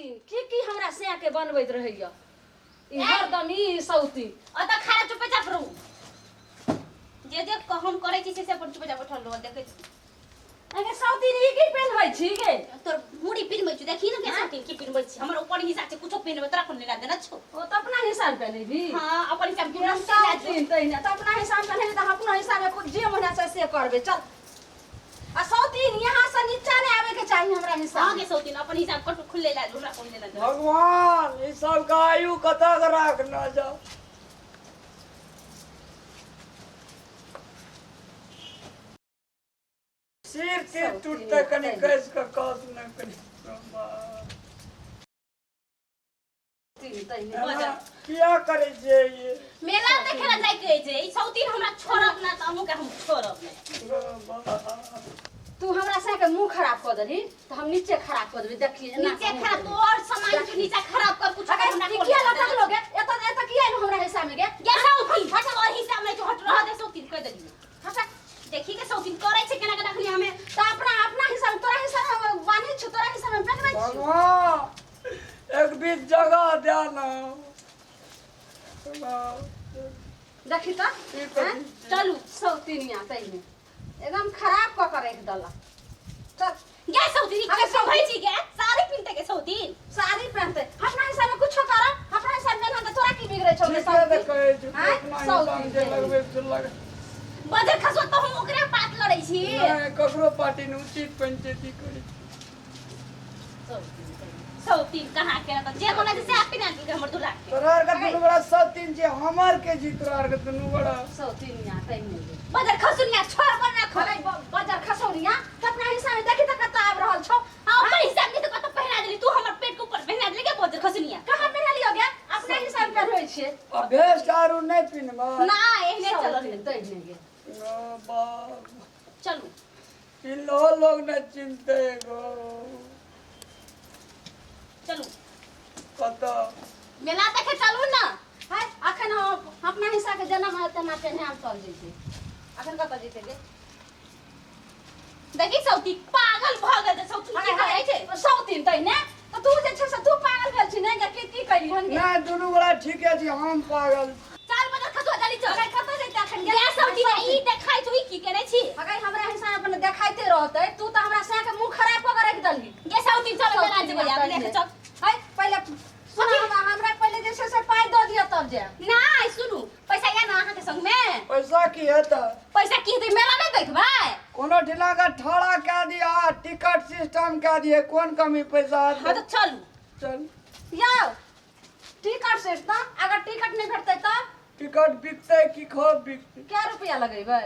सौतीन की हमरा से के बनबैत रहैया ई हरदम ई सौतीन अ त खारा चुपचाप रहू जे हम करै छी से अपन चुपचाप बैठल रहू देखै छी अगे सौतीन ई की पेनबै छी गे तोर मुड़ी पिनबै छी देखी न के सौतीन की पिनबै छी हमर ऊपर हिसाब से कुछो पिनबै तोरा कोन लेला देना छौ ओ त अपना हिसाब पेनबी हां अपन हिसाब के सौतीन तइने त अपना हिसाब पेनबी त अपना हिसाब में कुछ जे मने से करबे चल आ सौतीन यहाँ से नीचा नहीं आवे के चाहिए हमरा हिसाब हां के सौतीन अपन हिसाब कट खुले ला हमरा कोन लेला देना भगवान ई सब का आयु कता राख ना जा सिर के टूटता कनी कैस का कास न कनी क्या करे जे ये मेला देखेला जाय के जे ई सौतीन हमरा छोड़ब ना त हमहु के हम छोड़ब ना तू हमरा से के मुंह खराब कर देली तो हम नीचे खराब कर देबे देखिए नीचे खराब तो और सामान के नीचे खराब कर कुछ अगर हमरा किया लटक लोगे एत किया हमरा हिसाब में गे ये सौतीन हट और हिसाब में जो हट रहा दे सौतीन कह देली हट देखी के सौतीन करे छे केना के रखली हमें तो अपना हिसाब तोरा हिसाब में बानी छ तोरा हिसाब में पेनबै छी भगवान एक बीच जगह दे ना देखी तो चलू सौतीनिया तइने एकदम खराब क कर रख दला चल ये सौतीन के संभई छी के साड़ी पिनते के सौतीन साड़ी पहनते अपना हिसाब में कुछ कर अपना हिसाब में ना तोरा की बिगड़े छौ ठीक है देख अपना हिसाब से लगबे से लग बजर खसो तो हम ओकरे बात लड़ै छी नहीं ककरो पार्टी न उचित पंचायती करी सौतीन कहां के ना जे बोला से आप पिना के हमर दुला के तोरार का दुनु बड़ा सब तीन जे हमर के जी तोरार का दुनु बड़ा सौतीनिया तइने बजर खसुनिया छोड़ कर ना खरै बाजार खसौरिया त अपना हिसाब में देखी त कत आब रहल छौ अपन हिसाब के तो कत पहना देली तू हमर पेट के ऊपर पहना देली के बजर खसुनिया कहां पहना लियो गे अपना हिसाब में होय छे अभेस दारू नहीं पीनबा ना एहने चलल तइने गे बाप चलू इन लोग न चिंते गो चलू पता मेला देखे चलू ना हाय अखन हम अपना हिसाब के जन्म है तना पेने हम चल जइते अखन कत जइते गे देखी सौती पागल भ गेल सौती की कहै छै सौतीन तइने त तू जे छ से तू पागल भेल छी नै गे की कइली हन गे नहीं दुनु बड़ा ठीक है जी हम पागल चल बजर खसो जल्दी चल अगर कत जइते अखन गे ये सौती ई देखाइ तू ई की करे छी अगर हमरा हिसाब अपन देखाइते रहतै तू त हमरा से के मुंह खराब क के रख दलही ये सौती चल मेला जेबै आप लेके चल हाय पहले सुन हमरा पहले जे से पाई द दिया तब जे नहीं सुनू पैसा या ना अहाँ के संग में पैसा की है त पैसा की दे मेला नहीं देखबै कोनो ढिला का ठाड़ा कह दिया टिकट सिस्टम कह दिए कौन कमी पैसा हां तो चलू चल या टिकट से ना अगर टिकट नहीं भेटतै त टिकट बिकते कि खूब बिकते क्या रुपया लगेबै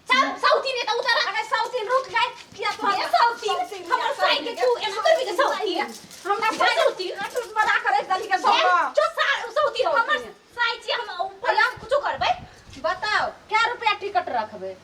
चल सौती ने तो उतर अगर सौतीन रुक जाए किया तो ये सौती हमर साई के तू एना कर भी के सौती हमरा साई सौती अटूट बड़ा करे दली के जो सौती हमर साई छी हम ऊपर कुछ करबै बताओ क्या रुपया टिकट रखबे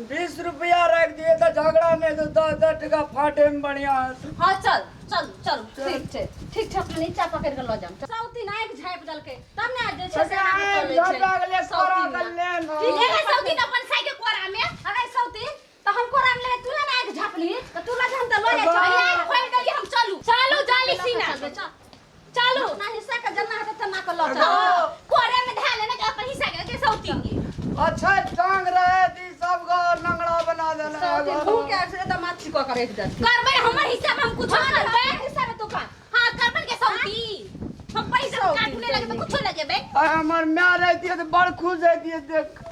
20 रुपया रख दिए तो झगड़ा नहीं तो 10 टका फाटे में बढ़िया है हां चल चल चल ठीक छै अपना नीचा पकड़ के ल जाम सौती नाइक झाइप दल के तब ने जे छै से आगे चले छै लगले कोरा गले न ले ले सौती अपन साई के कोरा में अगर सौती त हम कोरा में ले तू ना नाइक झापली त तू ला हम त ल जा खोल देली हम चलू चलू जाली सीना चलू ना हिस्सा का जन्ना है त ना कर ल जा कोरे में ढा लेना के अपन हिस्सा के सौती अच्छा टांग रहे थी सब को लंगड़ा बना देना सौती भूख के से त माछी क कर एक दल करबै हमर हिस्सा में हम कुछ करबै हिस्सा में तू का हां करबै के सौती हम पैसा काटने लगे तो कुछ लगेबे हमर मां रहती है तो बड़ खुश रहती है देख